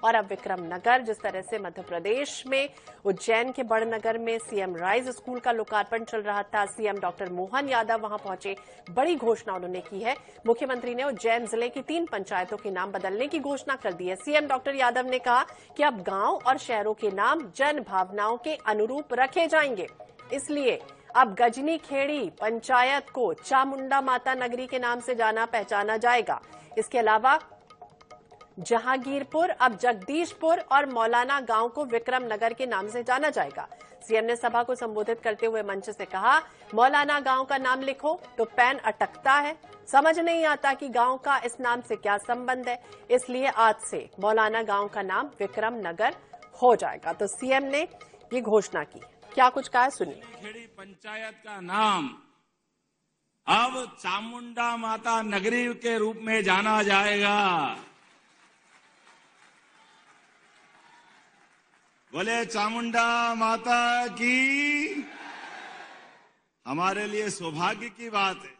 और अब विक्रम नगर। जिस तरह से मध्य प्रदेश में उज्जैन के बड़नगर में सीएम राइज स्कूल का लोकार्पण चल रहा था, सीएम डॉक्टर मोहन यादव वहां पहुंचे, बड़ी घोषणा उन्होंने की है। मुख्यमंत्री ने उज्जैन जिले की 3 पंचायतों के नाम बदलने की घोषणा कर दी है। सीएम डॉक्टर यादव ने कहा कि अब गांव और शहरों के नाम जन भावनाओं के अनुरूप रखे जाएंगे, इसलिए अब गजनी खेड़ी पंचायत को चामुंडा माता नगरी के नाम से जाना पहचाना जाएगा। इसके अलावा जहांगीरपुर अब जगदीशपुर और मौलाना गांव को विक्रम नगर के नाम से जाना जाएगा। सीएम ने सभा को संबोधित करते हुए मंच से कहा, मौलाना गांव का नाम लिखो तो पैन अटकता है, समझ नहीं आता कि गांव का इस नाम से क्या संबंध है, इसलिए आज से मौलाना गांव का नाम विक्रम नगर हो जाएगा। तो सीएम ने ये घोषणा की, क्या कुछ कहा सुनिए। खेड़ी पंचायत का नाम अब चामुंडा माता नगरी के रूप में जाना जाएगा। बोले चामुंडा माता की। हमारे लिए सौभाग्य की बात है,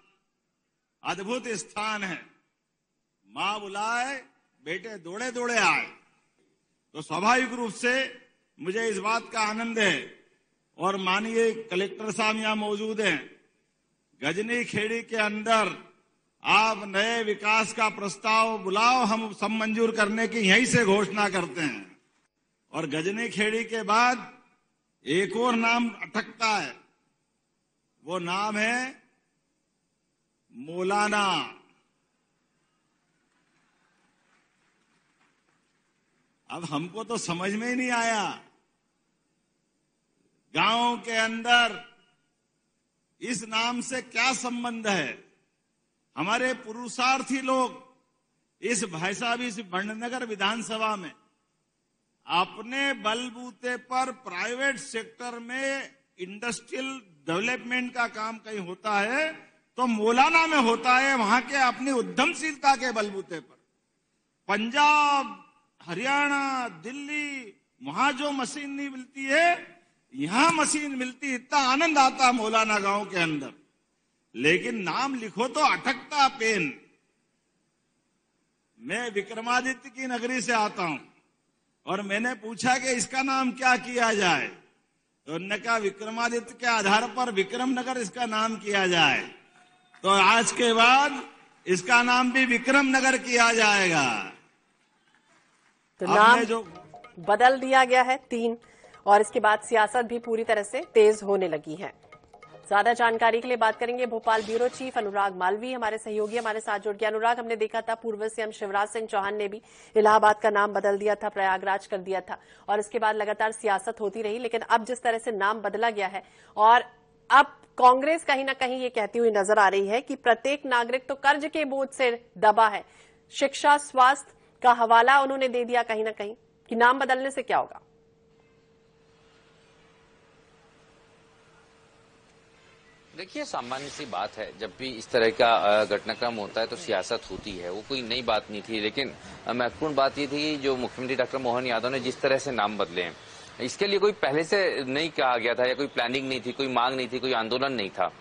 अद्भुत स्थान है। मां बुलाए बेटे दौड़े दौड़े आए, तो स्वाभाविक रूप से मुझे इस बात का आनंद है। और माननीय कलेक्टर साहब यहां मौजूद हैं। गजनी खेड़ी के अंदर आप नए विकास का प्रस्ताव बुलाओ, हम सब मंजूर करने की यहीं से घोषणा करते हैं। और गजनी खेड़ी के बाद एक और नाम अटकता है, वो नाम है मौलाना। अब हमको तो समझ में ही नहीं आया, गांव के अंदर इस नाम से क्या संबंध है। हमारे पुरुषार्थी लोग इस भाई साहब इस बड़नगर विधानसभा में अपने बलबूते पर प्राइवेट सेक्टर में इंडस्ट्रियल डेवलपमेंट का काम कहीं होता है तो मौलाना में होता है, वहां के अपनी उद्यमशीलता के बलबूते पर। पंजाब, हरियाणा, दिल्ली, वहां जो मशीन नहीं मिलती है, यहां मशीन मिलती। इतना आनंद आता मौलाना गांव के अंदर, लेकिन नाम लिखो तो अटकता पेन। मैं विक्रमादित्य की नगरी से आता हूं और मैंने पूछा कि इसका नाम क्या किया जाए, तो उन्होंने कहा विक्रमादित्य के आधार पर विक्रम नगर इसका नाम किया जाए। तो आज के बाद इसका नाम भी विक्रम नगर किया जाएगा। तो नाम जो बदल दिया गया है 3, और इसके बाद सियासत भी पूरी तरह से तेज होने लगी है। ज्यादा जानकारी के लिए बात करेंगे भोपाल ब्यूरो चीफ अनुराग मालवीय, हमारे सहयोगी हमारे साथ जुड़ गए। अनुराग, हमने देखा था पूर्व सीएम शिवराज सिंह चौहान ने भी इलाहाबाद का नाम बदल दिया था, प्रयागराज कर दिया था, और इसके बाद लगातार सियासत होती रही। लेकिन अब जिस तरह से नाम बदला गया है, और अब कांग्रेस कहीं ना कहीं ये कहती हुई नजर आ रही है कि प्रत्येक नागरिक तो कर्ज के बोझ से दबा है। शिक्षा, स्वास्थ्य का हवाला उन्होंने दे दिया कहीं ना कहीं कि नाम बदलने से क्या होगा। देखिए, सामान्य सी बात है, जब भी इस तरह का घटनाक्रम होता है तो सियासत होती है, वो कोई नई बात नहीं थी। लेकिन महत्वपूर्ण बात ये थी जो मुख्यमंत्री डॉक्टर मोहन यादव ने जिस तरह से नाम बदले हैं, इसके लिए कोई पहले से नहीं कहा गया था या कोई प्लानिंग नहीं थी, कोई मांग नहीं थी, कोई आंदोलन नहीं था।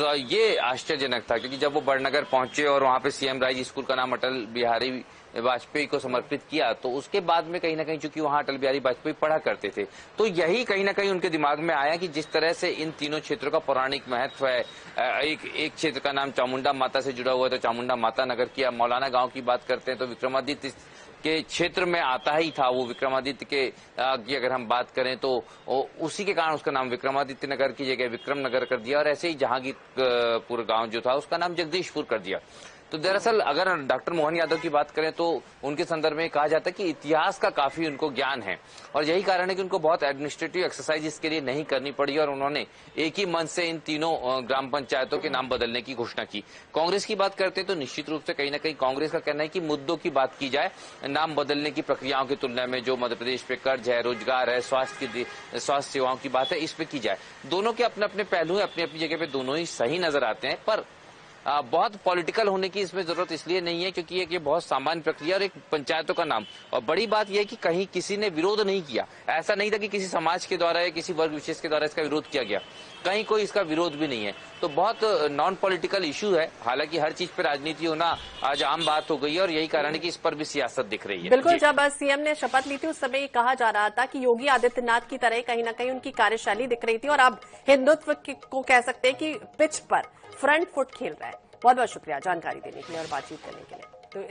ये आश्चर्यजनक था, क्योंकि जब वो बड़नगर पहुंचे और वहां पे सीएम राइज स्कूल का नाम अटल बिहारी वाजपेयी को समर्पित किया, तो उसके बाद में कहीं ना कहीं चूंकि वहां अटल बिहारी वाजपेयी पढ़ा करते थे, तो यही कहीं ना कहीं उनके दिमाग में आया कि जिस तरह से इन तीनों क्षेत्रों का पौराणिक महत्व है। एक क्षेत्र का नाम चामुंडा माता से जुड़ा हुआ है, तो चामुंडा माता नगर किया। मौलाना गांव की बात करते हैं तो विक्रमादित्य के क्षेत्र में आता ही था, वो विक्रमादित्य के की अगर हम बात करें तो उसी के कारण उसका नाम विक्रमादित्य नगर की जगह विक्रम नगर कर दिया। और ऐसे ही जहांगीरपुर गांव जो था उसका नाम जगदीशपुर कर दिया। तो दरअसल अगर डॉक्टर मोहन यादव की बात करें तो उनके संदर्भ में कहा जाता है कि इतिहास का काफी उनको ज्ञान है, और यही कारण है कि उनको बहुत एडमिनिस्ट्रेटिव एक्सरसाइज इसके लिए नहीं करनी पड़ी, और उन्होंने एक ही मंच से इन तीनों ग्राम पंचायतों के नाम बदलने की घोषणा की। कांग्रेस की बात करते हैं तो निश्चित रूप से कहीं ना कहीं कांग्रेस का कहना है कि मुद्दों की बात की जाए, नाम बदलने की प्रक्रियाओं की तुलना में जो मध्य प्रदेश पे कर्ज है, रोजगार है, स्वास्थ्य सेवाओं की बात है, इस पे की जाए। दोनों के अपने अपने पहलू है, अपनी अपनी जगह पे दोनों ही सही नजर आते हैं, पर बहुत पॉलिटिकल होने की इसमें जरूरत इसलिए नहीं है क्योंकि ये बहुत सामान्य प्रक्रिया और एक पंचायतों का नाम। और बड़ी बात यह है कि कहीं किसी ने विरोध नहीं किया, ऐसा नहीं था कि किसी समाज के द्वारा या किसी वर्ग विशेष के द्वारा इसका विरोध किया गया, कहीं कोई इसका विरोध भी नहीं है। तो बहुत नॉन पॉलिटिकल इशू है। हालांकि हर चीज पर राजनीति होना आज आम बात हो गई है और यही कारण है कि इस पर भी सियासत दिख रही है। बिल्कुल, जब सीएम ने शपथ ली थी उस समय कहा जा रहा था कि योगी आदित्यनाथ की तरह कहीं ना कहीं उनकी कार्यशैली दिख रही थी और अब हिंदुत्व को कह सकते हैं कि पिच पर फ्रंट फुट खेल रहा है। बहुत बहुत शुक्रिया जानकारी देने के लिए और बातचीत करने के लिए। तो